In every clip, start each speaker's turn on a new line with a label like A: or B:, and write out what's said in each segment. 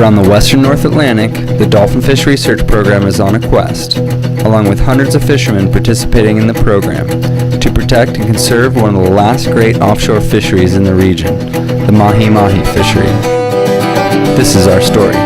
A: Around the western North Atlantic, the Dolphin Fish Research Program is on a quest, along with hundreds of fishermen participating in the program, to protect and conserve one of the last great offshore fisheries in the region, the mahi-mahi fishery. This is our story.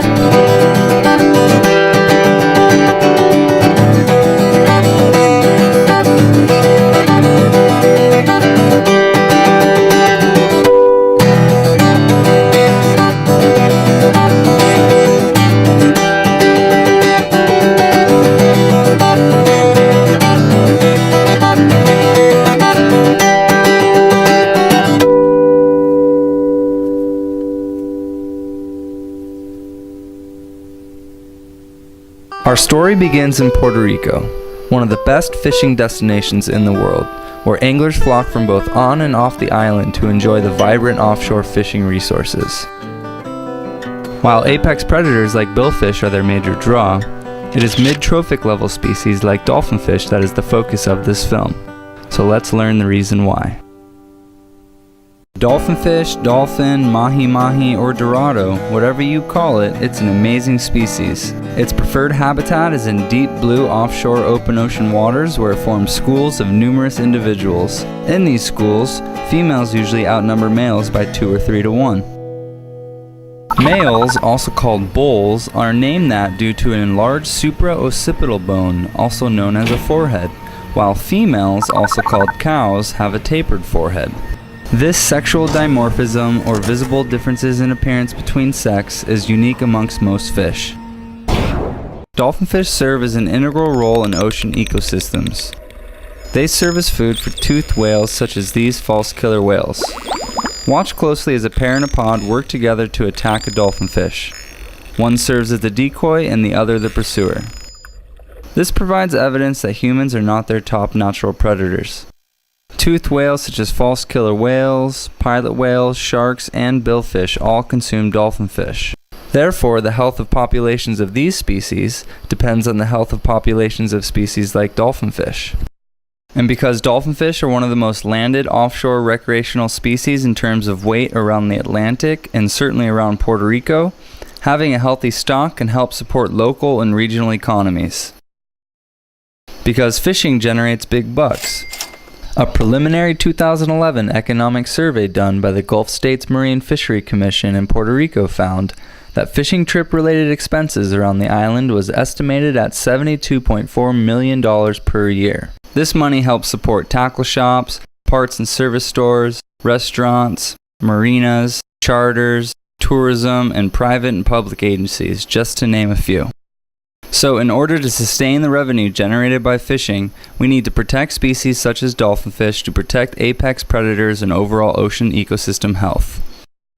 A: Our story begins in Puerto Rico, one of the best fishing destinations in the world, where anglers flock from both on and off the island to enjoy the vibrant offshore fishing resources. While apex predators like billfish are their major draw, it is mid-trophic level species like dolphinfish that is the focus of this film. So let's learn the reason why. Dolphinfish, dolphin, mahi-mahi, or dorado, whatever you call it, it's an amazing species. Its preferred habitat is in deep blue offshore open ocean waters where it forms schools of numerous individuals. In these schools, females usually outnumber males by 2 or 3 to 1. Males, also called bulls, are named that due to an enlarged supraoccipital bone, also known as a forehead, while females, also called cows, have a tapered forehead. This sexual dimorphism, or visible differences in appearance between sex, is unique amongst most fish. Dolphinfish serve as an integral role in ocean ecosystems. They serve as food for toothed whales such as these false killer whales. Watch closely as a pair and a pod work together to attack a dolphinfish. One serves as the decoy and the other the pursuer. This provides evidence that humans are not their top natural predators. Toothed whales such as false killer whales, pilot whales, sharks, and billfish all consume dolphinfish. Therefore, the health of populations of these species depends on the health of populations of species like dolphinfish. And because dolphinfish are one of the most landed offshore recreational species in terms of weight around the Atlantic and certainly around Puerto Rico, having a healthy stock can help support local and regional economies. Because fishing generates big bucks. A preliminary 2011 economic survey done by the Gulf States Marine Fishery Commission in Puerto Rico found that fishing trip-related expenses around the island was estimated at $72.4 million per year. This money helps support tackle shops, parts and service stores, restaurants, marinas, charters, tourism, and private and public agencies, just to name a few. So in order to sustain the revenue generated by fishing, we need to protect species such as dolphinfish to protect apex predators and overall ocean ecosystem health.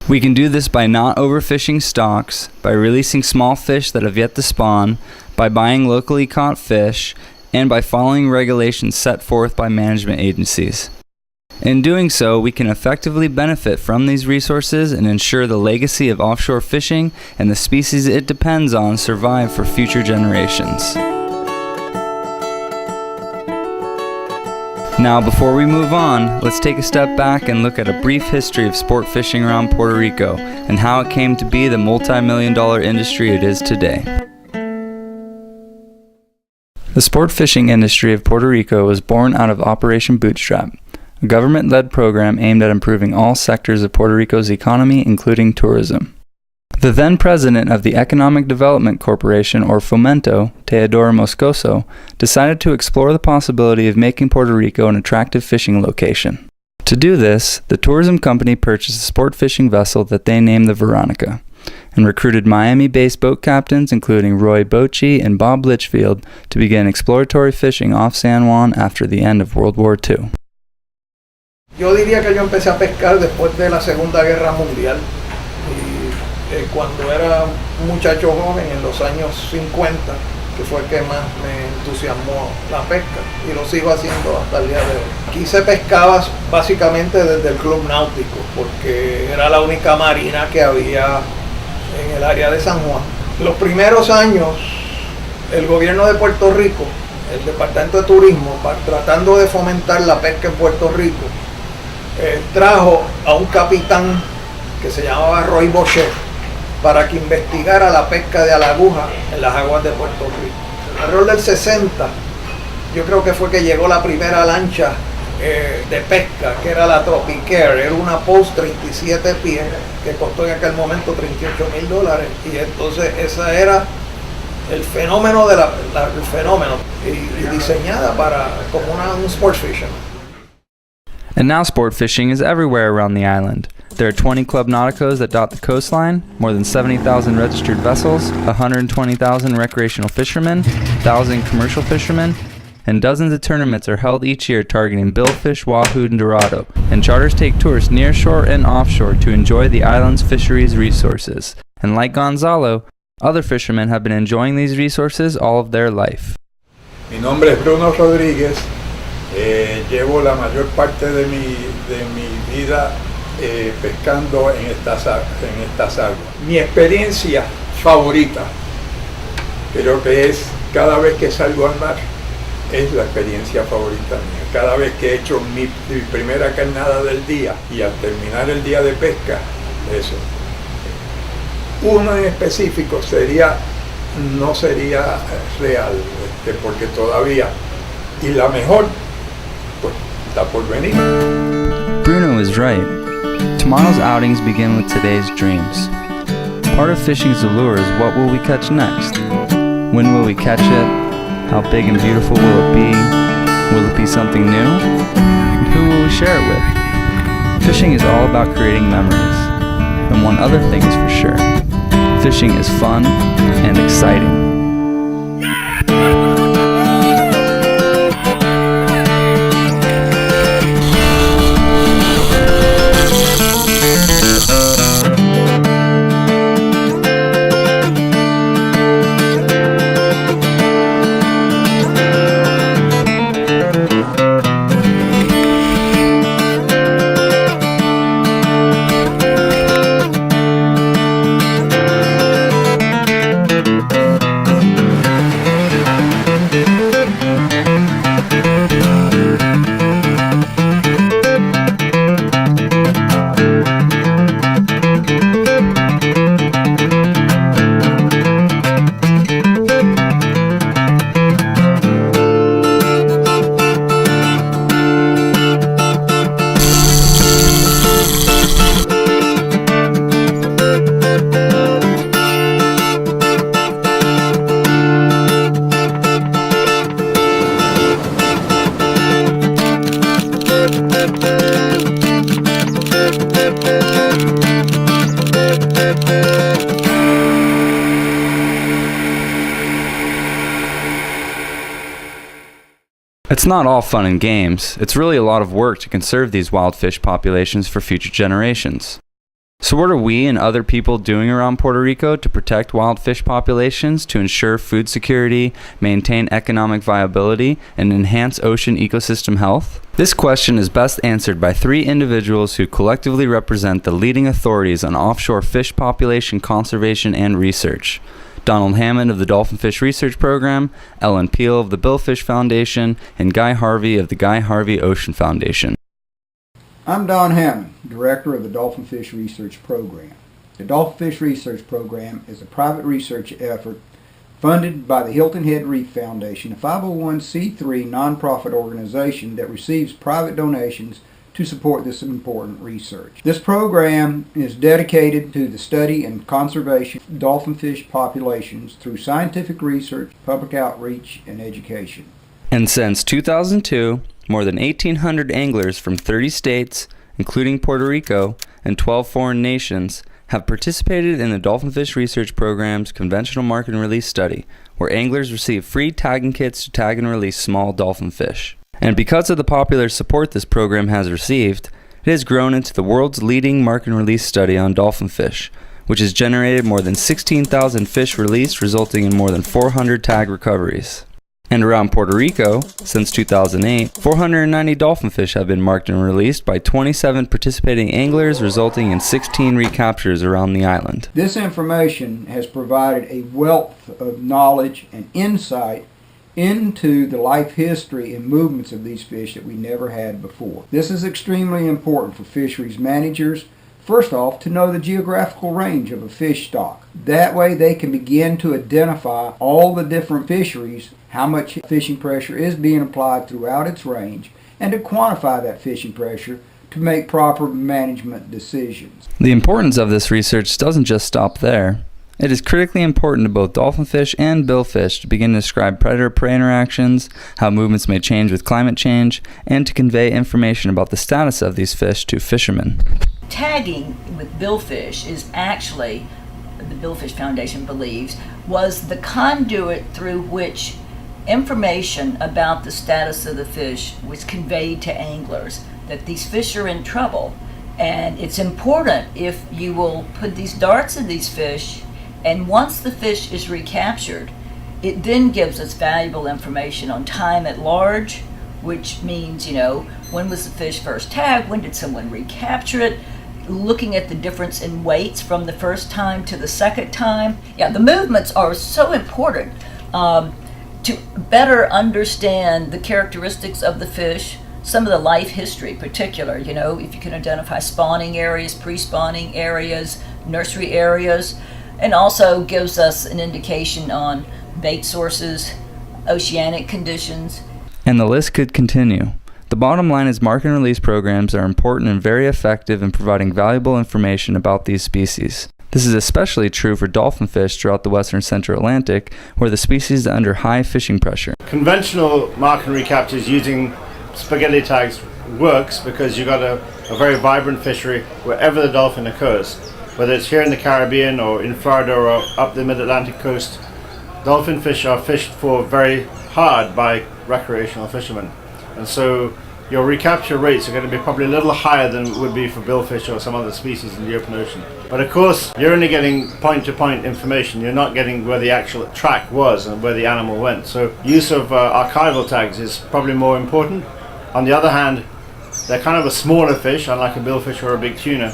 A: We can do this by not overfishing stocks, by releasing small fish that have yet to spawn, by buying locally caught fish, and by following regulations set forth by management agencies. In doing so, we can effectively benefit from these resources and ensure the legacy of offshore fishing and the species it depends on survive for future generations. Now, before we move on, let's take a step back and look at a brief history of sport fishing around Puerto Rico and how it came to be the multi-million-dollar industry it is today. The sport fishing industry of Puerto Rico was born out of Operation Bootstrap, a government-led program aimed at improving all sectors of Puerto Rico's economy, including tourism. The then president of the Economic Development Corporation, or Fomento, Teodoro Moscoso, decided to explore the possibility of making Puerto Rico an attractive fishing location. To do this, the tourism company purchased a sport fishing vessel that they named the Veronica, and recruited Miami-based boat captains including Roy Bocci and Bob Litchfield to begin exploratory fishing off San Juan after the end of World War II.
B: Yo diría que yo empecé a pescar después de la Segunda Guerra Mundial y cuando era un muchacho joven en los años 50, que fue el que más me entusiasmó la pesca y lo sigo haciendo hasta el día de hoy. Aquí se pescaba básicamente desde el Club Náutico porque era la única marina que había en el área de San Juan. Los primeros años el gobierno de Puerto Rico, el Departamento de Turismo, tratando de fomentar la pesca en Puerto Rico, trajo a un capitán que se llamaba Roy Bochet para que investigara la pesca de a la aguja en las aguas de Puerto Rico. Alrededor del 60, yo creo que fue que llegó la primera lancha de pesca, que era la Tropicare. Era una Post 37 pies que costó en aquel momento $38,000, y entonces esa era el fenómeno el fenómeno, y diseñada para como un sports fishing.
A: And now sport fishing is everywhere around the island. There are 20 Club Nauticos that dot the coastline, more than 70,000 registered vessels, 120,000 recreational fishermen, 1,000 commercial fishermen, and dozens of tournaments are held each year targeting billfish, wahoo, and dorado, and charters take tourists nearshore and offshore to enjoy the island's fisheries resources. And like Gonzalo, other fishermen have been enjoying these resources all of their life.
C: Mi nombre es Bruno Rodríguez. Llevo la mayor parte de mi vida pescando en estas aguas. Mi experiencia favorita, creo que es cada vez que salgo al mar, es la experiencia favorita mía. Cada vez que he hecho mi primera carnada del día y al terminar el día de pesca, eso. Uno en específico no sería real, porque todavía, y la mejor, pues está por venir.
A: Bruno is right. Tomorrow's outings begin with today's dreams. Part of fishing's allure is what will we catch next? When will we catch it? How big and beautiful will it be? Will it be something new? And who will we share it with? Fishing is all about creating memories. And one other thing is for sure. Fishing is fun and exciting. It's not all fun and games. It's really a lot of work to conserve these wild fish populations for future generations. So what are we and other people doing around Puerto Rico to protect wild fish populations, to ensure food security, maintain economic viability, and enhance ocean ecosystem health? This question is best answered by three individuals who collectively represent the leading authorities on offshore fish population conservation and research. Donald Hammond of the Dolphin Fish Research Program, Ellen Peel of the Billfish Foundation, and Guy Harvey of the Guy Harvey Ocean Foundation.
D: I'm Don Hammond, Director of the Dolphin Fish Research Program. The Dolphin Fish Research Program is a private research effort funded by the Hilton Head Reef Foundation, a 501c3 nonprofit organization that receives private donations to support this important research. This program is dedicated to the study and conservation of dolphin fish populations through scientific research, public outreach, and education.
A: And since 2002, more than 1,800 anglers from 30 states, including Puerto Rico, and 12 foreign nations have participated in the Dolphin Fish Research Program's Conventional Mark and Release Study, where anglers receive free tagging kits to tag and release small dolphin fish. And because of the popular support this program has received, it has grown into the world's leading mark and release study on dolphin fish, which has generated more than 16,000 fish released, resulting in more than 400 tag recoveries. And around Puerto Rico, since 2008, 490 dolphin fish have been marked and released by 27 participating anglers, resulting in 16 recaptures around the island.
D: This information has provided a wealth of knowledge and insight into the life history and movements of these fish that we never had before. This is extremely important for fisheries managers, First off, to know the geographical range of a fish stock. That way they can begin to identify all the different fisheries, how much fishing pressure is being applied throughout its range, and to quantify that fishing pressure to make proper management decisions.
A: The importance of this research doesn't just stop there. It is critically important to both dolphinfish and billfish to begin to describe predator-prey interactions, how movements may change with climate change, and to convey information about the status of these fish to fishermen.
E: Tagging with billfish is actually, the Billfish Foundation believes, was the conduit through which information about the status of the fish was conveyed to anglers, that these fish are in trouble. And it's important if you will put these darts in these fish, and once the fish is recaptured, it then gives us valuable information on time at large, which means, when was the fish first tagged, when did someone recapture it, looking at the difference in weights from the first time to the second time. Yeah, the movements are so important to better understand the characteristics of the fish, some of the life history in particular, if you can identify spawning areas, pre-spawning areas, nursery areas, and also gives us an indication on bait sources, oceanic conditions.
A: And the list could continue. The bottom line is mark and release programs are important and very effective in providing valuable information about these species. This is especially true for dolphinfish throughout the western central Atlantic, where the species are under high fishing pressure.
F: Conventional mark and recaptures using spaghetti tags works because you've got a very vibrant fishery wherever the dolphin occurs. Whether it's here in the Caribbean or in Florida or up the mid-Atlantic coast, dolphin fish are fished for very hard by recreational fishermen. And so your recapture rates are going to be probably a little higher than it would be for billfish or some other species in the open ocean. But of course, you're only getting point-to-point information. You're not getting where the actual track was and where the animal went. So use of archival tags is probably more important. On the other hand, they're kind of a smaller fish, unlike a billfish or a big tuna.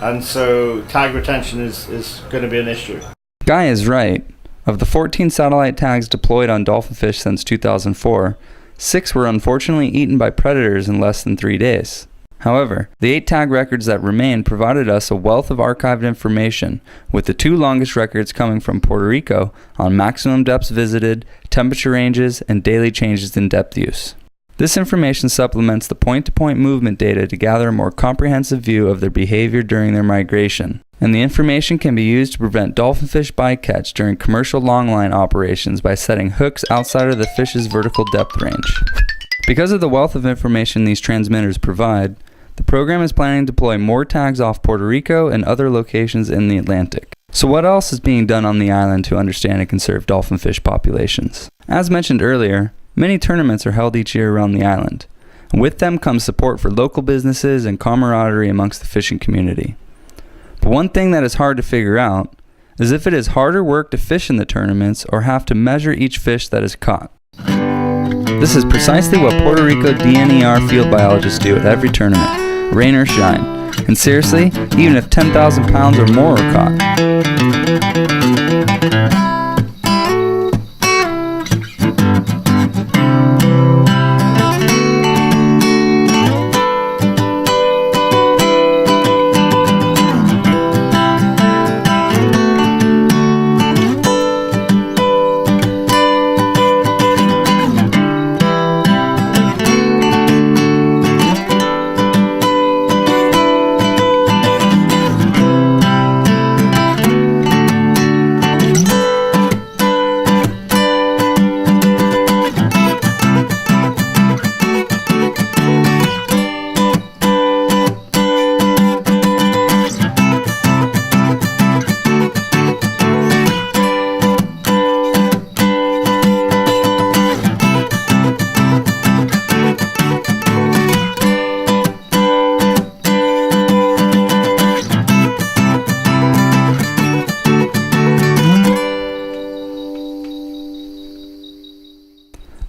F: And so tag retention is going to be an issue.
A: Guy is right. Of the 14 satellite tags deployed on dolphinfish since 2004, 6 were unfortunately eaten by predators in less than 3 days. However, the 8 tag records that remain provided us a wealth of archived information, with the 2 longest records coming from Puerto Rico on maximum depths visited, temperature ranges, and daily changes in depth use. This information supplements the point-to-point movement data to gather a more comprehensive view of their behavior during their migration, and the information can be used to prevent dolphinfish bycatch during commercial longline operations by setting hooks outside of the fish's vertical depth range. Because of the wealth of information these transmitters provide, the program is planning to deploy more tags off Puerto Rico and other locations in the Atlantic. So what else is being done on the island to understand and conserve dolphinfish populations? As mentioned earlier, many tournaments are held each year around the island, and with them comes support for local businesses and camaraderie amongst the fishing community. But one thing that is hard to figure out is if it is harder work to fish in the tournaments or have to measure each fish that is caught. This is precisely what Puerto Rico DNER field biologists do at every tournament, rain or shine. And seriously, even if 10,000 pounds or more are caught.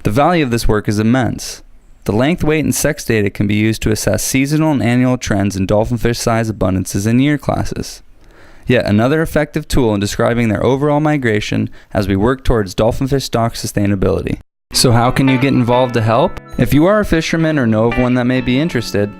A: The value of this work is immense. The length, weight, and sex data can be used to assess seasonal and annual trends in dolphinfish size abundances in year classes. Yet another effective tool in describing their overall migration as we work towards dolphinfish stock sustainability. So how can you get involved to help? If you are a fisherman or know of one that may be interested,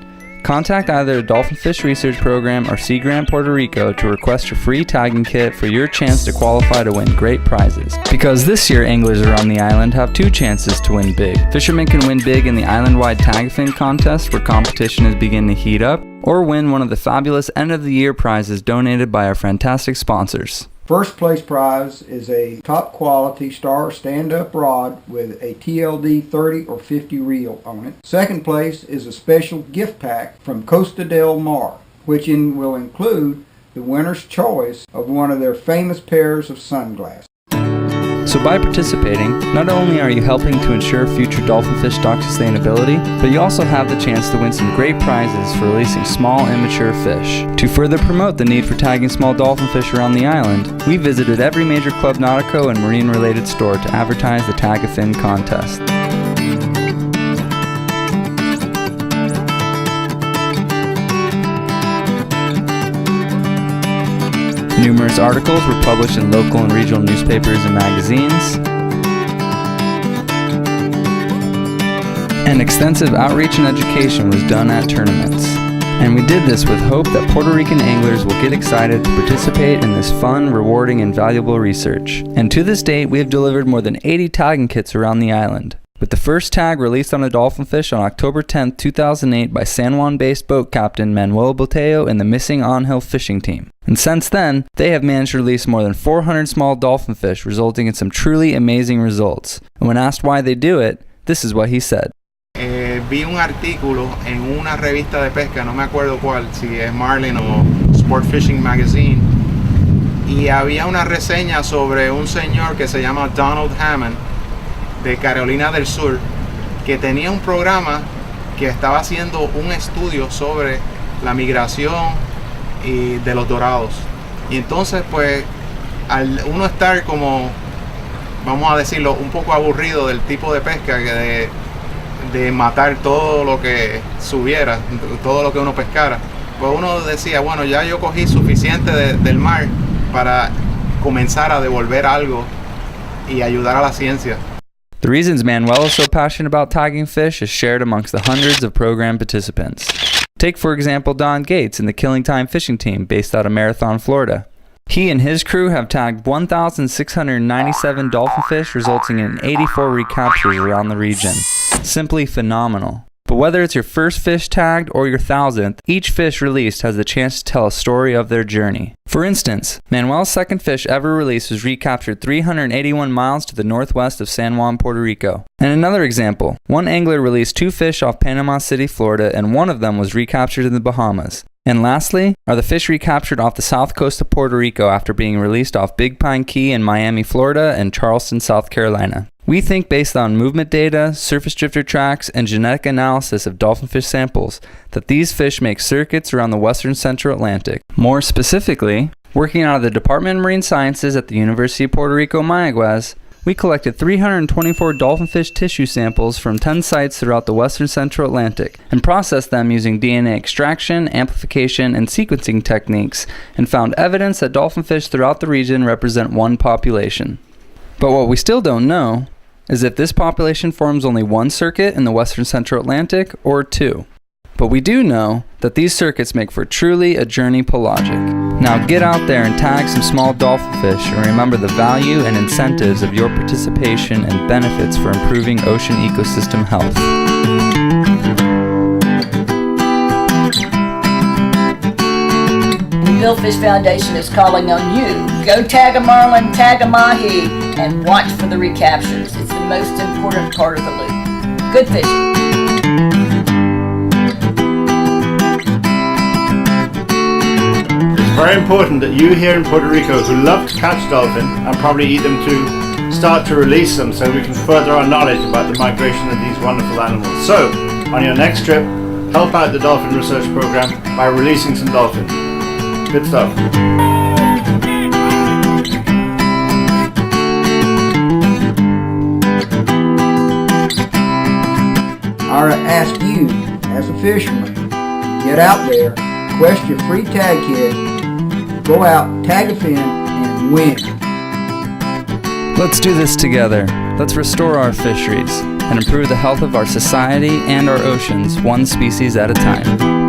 A: Contact either the Dolphin Fish Research Program or Sea Grant Puerto Rico to request your free tagging kit for your chance to qualify to win great prizes. Because this year anglers around the island have 2 chances to win big. Fishermen can win big in the island-wide Tag-A-Fin contest where competition is beginning to heat up, or win one of the fabulous end-of-the-year prizes donated by our fantastic sponsors.
D: First place prize is a top quality Star stand-up rod with a TLD 30 or 50 reel on it. Second place is a special gift pack from Costa del Mar, which will include the winner's choice of one of their famous pairs of sunglasses.
A: So by participating, not only are you helping to ensure future dolphin fish stock sustainability, but you also have the chance to win some great prizes for releasing small, immature fish. To further promote the need for tagging small dolphin fish around the island, we visited every major Club Nautico and marine-related store to advertise the Tag-A-Fin contest. Numerous articles were published in local and regional newspapers and magazines, and extensive outreach and education was done at tournaments. And we did this with hope that Puerto Rican anglers will get excited to participate in this fun, rewarding, and valuable research. And to this date, we have delivered more than 80 tagging kits around the island, with the first tag released on a dolphin fish on October 10, 2008 by San Juan-based boat captain Manuel Boteo and the Missing Angel fishing team. And since then, they have managed to release more than 400 small dolphin fish, resulting in some truly amazing results. And when asked why they do it, this is what he said.
G: Vi un artículo en una revista de pesca, no me acuerdo cuál, si es Marlin o Sport Fishing Magazine, y había una reseña sobre un señor que se llama Donald Hammond, de Carolina del Sur, que tenía un programa que estaba haciendo un estudio sobre la migración y de los dorados. Y entonces, pues, al uno estar como, vamos a decirlo, un poco aburrido del tipo de pesca, que de matar todo lo que subiera, todo lo que uno pescara, pues uno decía, bueno, ya yo cogí suficiente del mar para comenzar a devolver algo y ayudar a la ciencia.
A: The reasons Manuel is so passionate about tagging fish is shared amongst the hundreds of program participants. Take, for example, Don Gates in the Killing Time fishing team based out of Marathon, Florida. He and his crew have tagged 1,697 dolphin fish, resulting in 84 recaptures around the region. Simply phenomenal. But whether it's your first fish tagged or your 1,000th, each fish released has the chance to tell a story of their journey. For instance, Manuel's second fish ever released was recaptured 381 miles to the northwest of San Juan, Puerto Rico. And another example, one angler released 2 fish off Panama City, Florida, and one of them was recaptured in the Bahamas. And lastly, are the fish recaptured off the south coast of Puerto Rico after being released off Big Pine Key in Miami, Florida, and Charleston, South Carolina. We think based on movement data, surface drifter tracks, and genetic analysis of dolphin fish samples that these fish make circuits around the western central Atlantic. More specifically, working out of the Department of Marine Sciences at the University of Puerto Rico, Mayagüez, we collected 324 dolphin fish tissue samples from 10 sites throughout the western central Atlantic and processed them using DNA extraction, amplification, and sequencing techniques, and found evidence that dolphin fish throughout the region represent one population. But what we still don't know is if this population forms only one circuit in the western central Atlantic or 2. But we do know that these circuits make for truly a journey pelagic. Now get out there and tag some small dolphin fish and remember the value and incentives of your participation and benefits for improving ocean ecosystem health.
E: The Billfish Foundation is calling on you. Go tag a marlin, tag a mahi, and watch for the recaptures. It's the most important part of the loop. Good fishing.
F: It's very important that you here in Puerto Rico who love to catch dolphin and probably eat them too, start to release them so we can further our knowledge about the migration of these wonderful animals. So, on your next trip, help out the Dolphin Research Program by releasing some dolphins. Good stuff.
D: I ask you, as a fisherman, get out there, request your free tag kit, go out, tag a fin, and win.
A: Let's do this together. Let's restore our fisheries and improve the health of our society and our oceans, one species at a time.